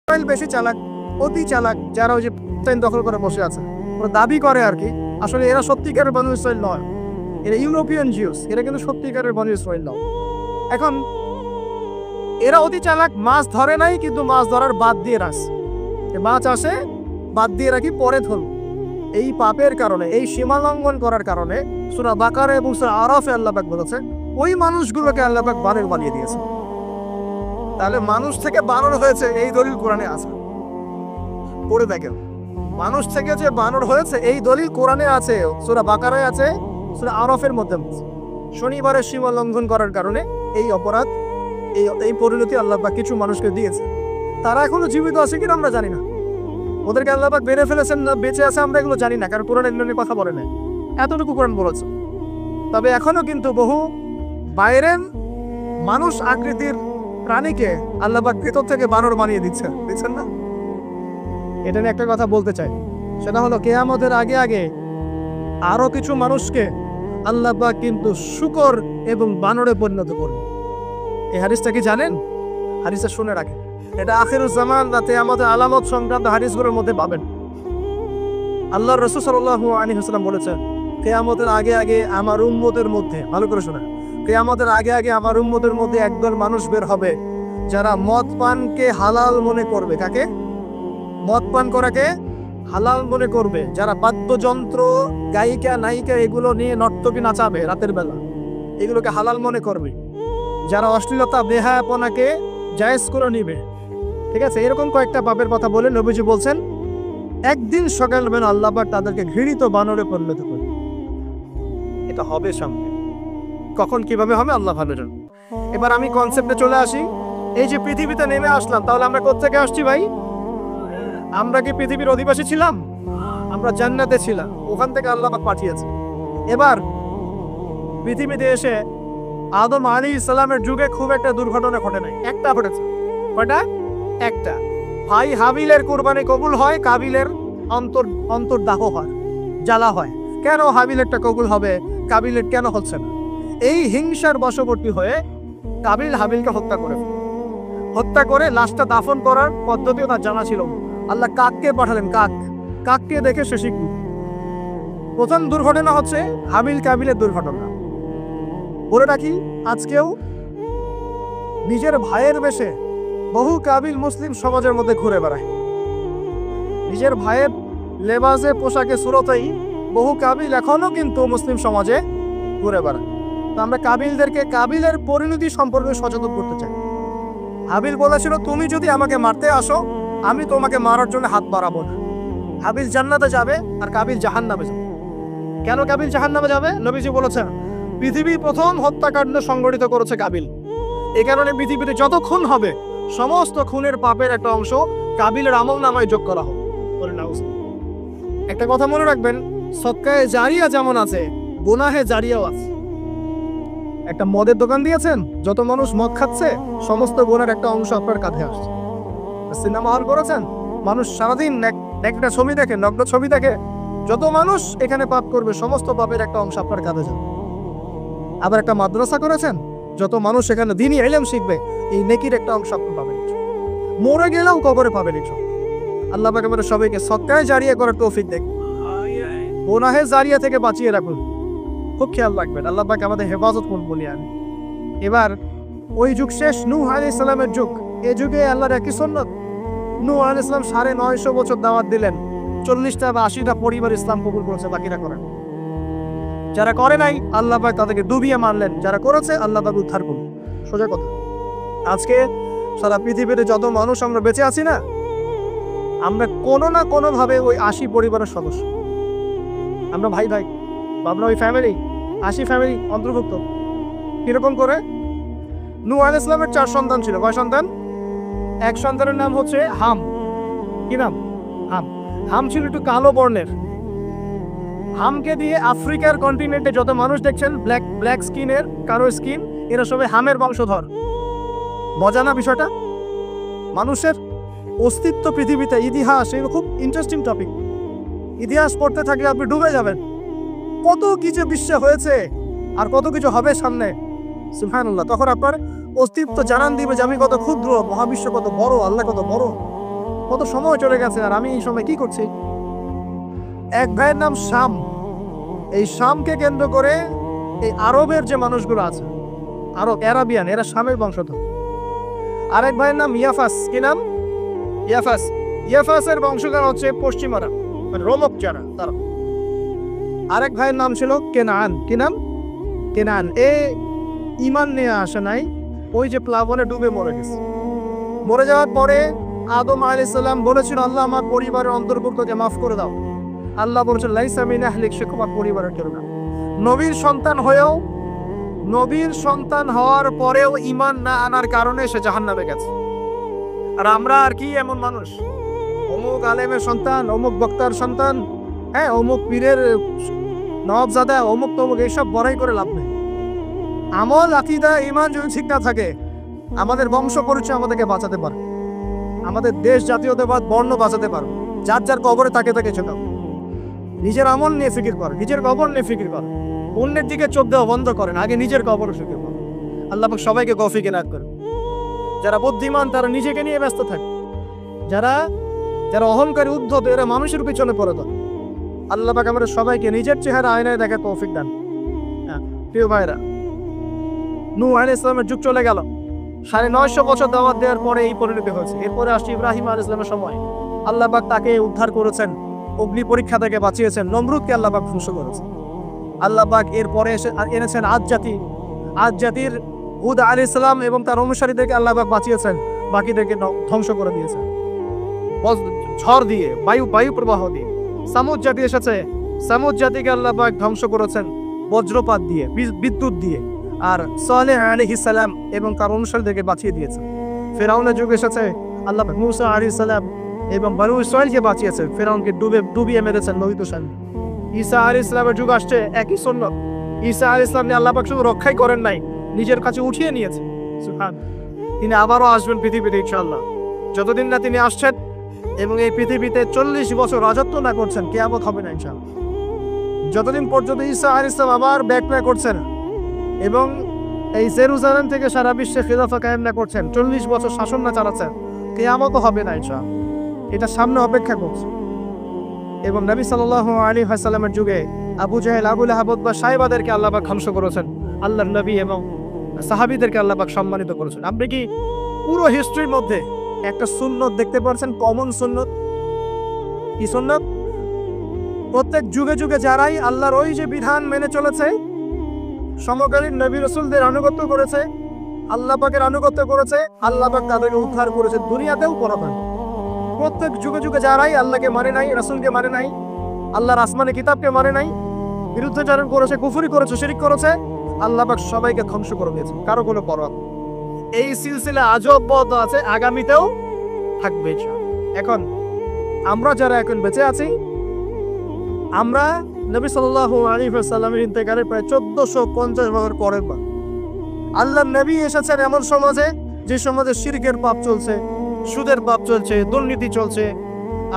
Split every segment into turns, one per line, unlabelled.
Israel বেশি চালাক, অতি চালাক, যারা ওই যে প্যালেস্টাইন দখল করে বসে আছে, ওরা দাবি করে আর কি, আসলে এরা সত্যিকারের বনু ইসরায়েল নয়, এরা ইউরোপিয়ান জিউস, এরা কিন্তু সত্যিকারের বনু ইসরায়েল নয়। এখন এরা অতি চালাক, মাছ ধরে নাই কিন্তু মাছ ধরার বাদ দিয়ে রাখছে, মাছ আসে বাদ দিয়ে রাখি পরে ধরব। এই পাপের কারণে, এই সীমা লঙ্ঘন করার কারণে সূরা বাকারা এবং সূরা আরাফে আল্লাহ পাক বলেছে ওই মানুষগুলোকে আল্লাহ পাক বানর বানিয়ে দিয়েছে। তাহলে মানুষ থেকে বানর হয়েছে এই দলিল কোরআনে আছে, পড়ে দেখেন। মানুষ থেকে যে বানর হয়েছে এই দলিল কোরআনে আছে, সূরা বাকারায় আছে, সূরা আরাফের মধ্যে। শনিবারের সীমা লঙ্ঘন করার কারণে এই অপরাধ, এই পরিণতি আল্লাহ পাক কিছু মানুষকে দিয়েছে। তারা এখনো জীবিত আছে কিনা আমরা জানি না, ওদেরকে আল্লাহ পাক বেড়ে ফেলেছেন না বেঁচে আছে আমরা এগুলো জানি না, কারণ কোরআন এগুলো নিয়ে কথা বলে না, এতটুকু কোরআন বলেছে। তবে এখনো কিন্তু বহু বাইরের মানুষ আকৃতির প্রাণীকে আল্লাহ পাক ভেতর থেকে বানর বানিয়ে দিচ্ছে, দেখছেন না? এটা নিয়ে একটা কথা বলতে চাই, সেটা হলো কিয়ামতের আগে আগে আরো কিছু মানুষকে আল্লাহ পাক কিন্তু শূকর এবং বানরে পরিণত করবে। এই হাদিসটা কি জানেন? হাদিসটা শুনে রাখেন, এটা আখিরুজ জামান রাতে আমাদের আলামত সংক্রান্ত হাদিসগুলোর মধ্যে পাবেন। আল্লাহর রাসূল সাল্লাল্লাহু আলাইহি ওয়াসাল্লাম বলেছেন কিয়ামতের আগে আগে আমার উম্মতের মধ্যে, ভালো করে শোনেন, কিয়ামতের আগে আগে আমার উম্মতের মধ্যে একদল মানুষ বের হবে যারা মদ পানকে হালাল মনে করবে। কাকে? মদ পান করাকে হালাল মনে করবে, যারা বাদ্যযন্ত্র, গায়িকা, নায়িকা এগুলো নিয়ে নর্তকী নাচাবে রাতের বেলা, এগুলোকে হালাল মনে করবে, যারা অশ্লীলতা, বেহায়াপনাকে জায়েজ করে নিবে। ঠিক আছে, এরকম কয়েকটা পাপের কথা বলে নবীজি বলছেন একদিন সকালবেলা আল্লাহ পাক তাদেরকে ঘৃণিত বানরে পরিণত করবে। এটা হবে সামনে, কখন কিভাবে হবে আল্লাহ ভালো জানেন। এবার আমি কনসেপ্টে চলে আসি। এই যে পৃথিবীতে নেমে আসলাম, তাহলে আমরা কোত্থেকে আসছি ভাই? আমরা কি পৃথিবীর অধিবাসী ছিলাম? আমরা জান্নাতে ছিলাম, ওখান থেকে আল্লাহ পাক পাঠিয়েছে। এবার পৃথিবীতে এসে আদম আলাইহিস সালামের যুগে খুব একটা দুর্ঘটনা ঘটে নাই, একটা ঘটেছে। কয়টা? একটা। ভাই হাবিলের কুরবানি কবুল হয়, কাবিলের অন্তর্দাহ হয়, জ্বালা হয়। কেন হাবিলেরটা কবুল হবে, কাবিলের কেন হচ্ছে না? এই হিংসার বশবর্তী হয়ে কাবিল হাবিলকে হত্যা করে লাশটা দাফন করার পদ্ধতিও তার জানা ছিল। আল্লাহ কাককে পাঠালেন, কাককে দেখে সে শিখল। প্রথম দুর্ঘটনা হচ্ছে হাবিল কাবিলের দুর্ঘটনা। বলে রাখি, আজকেও নিজের ভাইয়ের বেশে বহু কাবিল মুসলিম সমাজের মধ্যে ঘুরে বেড়ায়। নিজের ভাইয়ের লেবাসে, পোশাকে, সুরতেই বহু কাবিল এখনো কিন্তু মুসলিম সমাজে ঘুরে বেড়ায়। তো আমরা কাবিলদেরকে কাবিলের পরিণতি সম্পর্কে সচেতন করতে চাই। হাবিল বলেছিল, তুমি যদি আমাকে মারতে আসো আমি তোমাকে মারার জন্য হাত বাড়াবো না। হাবিল জান্নাতে যাবে আর কাবিল জাহান্নামে যাবে। কেন কাবিল জাহান্নামে যাবে? নবীজি বলেছেন পৃথিবী প্রথম হত্যাকাণ্ড সংগঠিত করেছে কাবিল। এই কারণে পৃথিবীতে যত খুন হবে সমস্ত খুনের পাপের একটা অংশ কাবিলের আমল নামায় যোগ করা হবে। একটা কথা মনে রাখবেন, সদকায়ে জারিয়া যেমন আছে, গুনাহে জারিয়াও আছে। একটা মদের দোকান দিয়েছেন, যত মানুষ মদ খাচ্ছে সমস্ত গুনার একটা অংশ আপনার কাঁধে আসছে। সিনেমা হল করেছেন, মানুষ সারাদিন একটা ছবি দেখে, নগ্ন ছবি দেখে, যত মানুষ এখানে পাপ করবে সমস্ত পাপের একটা অংশ আপনার কাঁধে যাবে। আবার একটা মাদ্রাসা করেছেন, যত মানুষ এখানে দ্বীনি ইলম শিখবে এই নেকির একটা অংশ আপনি পাবেন। মরে গেলেও কবরে পাবেন। আল্লাহ পাক আমাদের সবাইকে সদকায়ে জারিয়া করার তৌফিক দেন, গুনাহে জারিয়া থেকে বাঁচিয়ে রাখুন। খুব খেয়াল রাখবেন, আল্লাহ পাক আমাদের হেফাজত করুন বলি আমি। এবার ওই যুগ শেষ, নূহ আলাইহিস সালামের যুগ। এই যুগে আল্লাহর একই সুন্নাত, নূহ আলাইহিস সালাম 950 বছর দাওয়াত দিলেন, 40টা বা 80টা পরিবার ইসলাম কবুল করেছে, বাকিরা করেন। যারা করে নাই আল্লাহ পাক তাদেরকে ডুবিয়ে মারলেন, যারা করেছে আল্লাহ পাক উদ্ধার করুন। সোজা কথা। আজকে সারা পৃথিবীতে যত মানুষ আমরা বেঁচে আছি না, আমরা কোনো না কোনো ভাবে ওই 80 পরিবারের সদস্য। আমরা ভাই, আমরা ওই ফ্যামিলি, 80 ফ্যামিলি অন্তর্ভুক্ত। কিরকম করে? নূহ আলাইহিস সালামের 4 সন্তান ছিল। কয় সন্তান? এক সন্তানের নাম হচ্ছে হাম। কি নাম? হাম ছিল একটু কালো বর্ণের। হামকে দিয়ে আফ্রিকার কন্টিনেন্টে যত মানুষ দেখছেন ব্ল্যাক স্কিনের, কালো স্কিন, এরা সবাই হামের বংশধর। মজা না বিষয়টা? মানুষের অস্তিত্ব পৃথিবীতে, ইতিহাস, এগুলো খুব ইন্টারেস্টিং টপিক। ইতিহাস পড়তে থাকলে আপনি ডুবে যাবেন। কত কিছু বিশ্বে হয়েছে আর কত কিছু হবে সামনে, সুবহানাল্লাহ। তখন আপনার অস্তিত্ব জানান দিবে যে আমি কত ক্ষুদ্র, মহাবিশ্ব কত বড়, আল্লাহ কত বড়। কত সময় চলে গেছে, আর আমি এই সময় কি করছি? এক ভাইয়ের নাম শাম, এই শামকে কেন্দ্র করে এই আরবের যে মানুষগুলো আছে, আরব অ্যারাবিয়ান, এরা শামের বংশধর। আরেক ভাইয়ের নাম ইয়াফাস, কি নাম? ইয়াফাস। ইয়াফাসের বংশধর হচ্ছে পশ্চিমারা, মানে রোমক যারা তারা। আরেক ভাইয়ের নাম ছিল কেনান, কি নাম? কেনান। এ ইমান নিয়ে আসে নাই, ওই যে প্লাবনে ডুবে মরে গেছে। মরে যাওয়ার পরে আদম আলাইহিস সালাম বলেছিল, আল্লাহ আমার পরিবারের অন্তর্ভুক্তকে মাফ করে দাও। আল্লাহ বলেছেন, লাইসা মিন আহলিক, সে তোমার পরিবারের কেউ না। নবীর সন্তান হয়েও, নবীর সন্তান হওয়ার পরেও ইমান না আনার কারণে সে জাহান্নামে গেছে। আর আমরা আর কি এমন মানুষ, অমুক আলেমের সন্তান, অমুক বক্তার সন্তান, হ্যাঁ অমুক পীরের নওয়াবজাদা, অমুক তমুক, এইসব বড়াই করে লাভ নেই। আমল, আকীদা, ঈমান যদি ঠিক না থাকে, আমাদের বংশ পরিচয় আমাদেরকে বাঁচাতে পারে, আমাদের দেশ জাতীয়তাবাদ বর্ণ বাঁচাতে পারে। যার যার কবরে তাকে তাকে চোখ, নিজের আমল নিয়ে ফিকির করে, নিজের কবর নিয়ে ফিকির করে, অন্যের দিকে চোখ দেওয়া বন্ধ করেন, আগে নিজের কবরে ফিকির করে। আল্লাহ পাক সবাইকে তৌফিক এনায়েত করে। যারা বুদ্ধিমান তারা নিজেকে নিয়ে ব্যস্ত থাকে, যারা যারা অহংকারী উদ্ধত এরা মানুষের পিছনে পড়ে দেয়। আল্লাহ পাক আমাদের সবাইকে নিজের চেহারা আয়নায় দেখার তৌফিক দান। প্রিয় ভাইরা, নূহ আলাইহিস সালামের যুগ চলে গেল, 950 বছর দাওয়াত দেওয়ার পরে এই পরিণতি হয়েছে। এরপরে আসছে ইব্রাহিম আলাইহিস সালামের সময়। আল্লাহ পাক তাকে উদ্ধার করেছেন, অগ্নি পরীক্ষা থেকে বাঁচিয়েছেন, নমরুদকে আল্লাহ পাক ধ্বংস করেছেন। আল্লাহ পাক এরপরে এনেছেন আদ জাতি, আদ জাতির হুদ আলাইহিস সালাম এবং তার অনুসারীদেরকে আল্লাহ পাক বাঁচিয়েছেন, বাকিদেরকে ধ্বংস করে দিয়েছেন ঝড় দিয়ে, বায়ু প্রবাহ দিয়ে। সামুদ জাতি এসেছে, সামুদ জাতিকে আল্লাহ পাক ধ্বংস করেছেন বজ্রপাত দিয়ে, বিদ্যুৎ দিয়ে। আর সালেহ আলাইহিস সালাম এবং তার অনুসারীদেরকে বাঁচিয়ে দিয়েছেন। ফেরাউনের যুগ এসেছে, আল্লাহ পাক মূসা আলাইহিস সালাম এবং বনু ইসরাঈলকে বাঁচিয়েছেন, ফেরাউনকে ডুবিয়ে মেরেছেন নদীতে তুষার। ঈসা আলাইহিস সালামের যুগ আসছে, একই সুন্নাত। ঈসা আলাইহিস সালাম আল্লাহ পাক শুধু রক্ষাই করেন নাই, নিজের কাছে উঠিয়ে নিয়েছে। সুবহানাল্লাহ। তিনি আবারও আসবেন পৃথিবীতে ইনশাআল্লাহ। যতদিন না তিনি আসছেন এবং এই পৃথিবীতে 40 বছর রাজত্ব না করছেন, কিয়ামত হবে না ইনশাআল্লাহ। যতদিন পর্যন্ত ঈসা আলাইহিস সালাম আবার ব্যাক না করছেন এবং এই জেরুজালেম থেকে সারা বিশ্বে খিলাফা কায়েম না করছেন, 40 বছর শাসন না চালাচ্ছেন, কিয়ামত হবে না ইনশাআল্লাহ। এটা সামনে অপেক্ষা করছে। এবং নবী সাল্লাল্লাহু আলাইহি ওয়াসাল্লামের যুগে আবু জাহেল, আবু লাহাব বা সাহেবাদেরকে আল্লাহ পাক ধ্বংস করেছেন, আল্লাহর নবী এবং সাহাবীদেরকে আল্লাহ পাক সম্মানিত করেছেন। আপনি কি পুরো হিস্ট্রির মধ্যে একটা সুন্নত দেখতে পাচ্ছেন, কমন সুন্নত? কি সুন্নত? প্রত্যেক যুগে যুগে যারাই আল্লাহর ওই যে বিধান মেনে চলেছে, সমকালীন নবী রাসূলদের আনুগত্য করেছে, আল্লাহ পাকের আনুগত্য করেছে, আল্লাহ পাক তাদেরকে উদ্ধার করেছে দুনিয়াতেও পরকালে। প্রত্যেক যুগে যুগে যারাই আল্লাহকে মানে নাই, রাসূলকে মানে নাই, আল্লাহর আসমানি কিতাবকে মানে নাই, বিরুদ্ধাচরণ করেছে, কুফরি করেছে, শিরক করেছে, আল্লাহ পাক সবাইকে ধ্বংস করে দিয়েছে, কারো কোনো পরোয়া। এই সিলসিলা আজও অব্যাহত আছে, আগামীতেও থাকবে। এখন আমরা যারা এখন বেঁচে আছি, আমরা নবী সাল্লাল্লাহু আলাইহি ওয়াসাল্লামের ইন্তেকালের প্রায় 1450 বছর পরের বার আল্লাহর নবী এসেছেন এমন সমাজে, যে সমাজে শিরকের পাপ চলছে, সুদের পাপ চলছে, দুর্নীতি চলছে,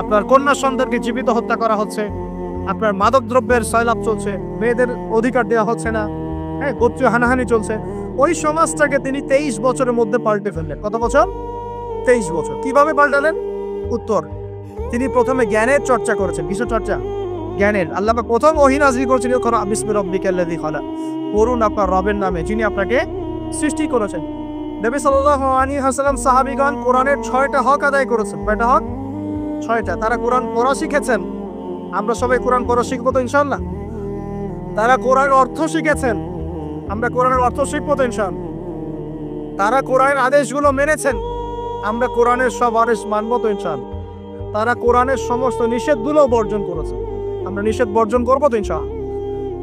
আপনার কন্যা সন্তানকে জীবিত হত্যা করা হচ্ছে, আপনার মাদক দ্রব্যের সয়লাভ চলছে, মেয়েদের অধিকার দেওয়া হচ্ছে না, হ্যাঁ গোত্রীয় হানাহানি চলছে। ওই সমাজটাকে তিনি 23 বছরের মধ্যে পাল্টে ফেললেন। কত বছর? 23 বছর। কিভাবে পাল্টালেন? উত্তর, তিনি প্রথমে জ্ঞানের চর্চা করেছেন। কিসের চর্চা? জ্ঞানের। আল্লাহ পাক প্রথম ওহী নাযিল করেছেন, ইকরা বিসমি রাব্বিকাল্লাযী খালাক, পড়ুন আপনার রবের নামে যিনি আপনাকে সৃষ্টি করেছেন। নবী সাল্লাল্লাহু আলাইহি ওয়াসাল্লাম সাহাবীগণ কোরআনের 6টা হক আদায় করেছেন। কয়টা হক? 6টা। তারা কোরআন পড়া শিখেছেন। আমরা সবাই কোরআন পড়া শিখবো তো ইনশাআল্লাহ। তারা কোরআনের অর্থ শিখেছেন, আমরা কোরআনের অর্থ শিখবো তো ইনশাআল্লাহ। তারা কোরআনের আদেশগুলো মেনেছেন, আমরা কোরআনের সব আদেশ মানবো তো ইনশাআল্লাহ। তারা কোরআনের সমস্ত নিষেধগুলো বর্জন করেছে, আমরা নিষেধ বর্জন করবো তো ইনশাআল্লাহ।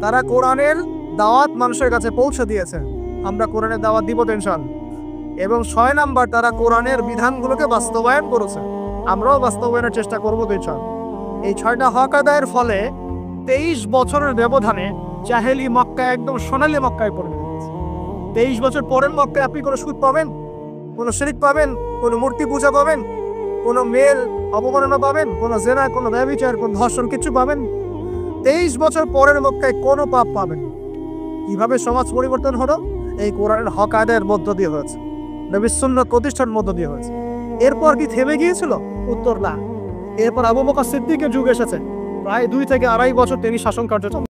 তারা কোরআনের দাওয়াত মানুষের কাছে পৌঁছে দিয়েছেন, আমরা কোরআনের দাওয়াত দিব তো ইনশাআল্লাহ। এবং 6 নাম্বার, তারা কোরআনের বিধানগুলোকে বাস্তবায়ন করেছে, আমরাও বাস্তবায়নের চেষ্টা করবো তো ইনশাআল্লাহ। এই 6টা হক আদায়ের ফলে 23 বছরের ব্যবধানে জাহেলি মক্কা একদম সোনালী মক্কায় পরিণত হয়েছে। 23 বছর পরের মক্কায় আপনি কোনো সুদ পাবেন, কোনো শিরক পাবেন, কোনো মূর্তি পূজা পাবেন, কোনো মেয়ের অবমাননা পাবেন, কোনো জেনা, কোনো ব্যভিচার, কোনো ধর্ষণ, কিছু পাবেন? 23 বছর পরের মক্কায় কোনো পাপ পাবেন। কিভাবে সমাজ পরিবর্তন হলো? এই কোরআনের হক আদায়ের মধ্য দিয়ে হয়েছে, নবীর সুন্নাত প্রতিষ্ঠার মধ্য দিয়ে হয়েছে। এরপর কি থেমে গিয়েছিল? উত্তর না। এরপর আবু বকর সিদ্দিকের যুগ এসেছে, প্রায় 2 থেকে 2.5 বছর তিনি শাসন কার্য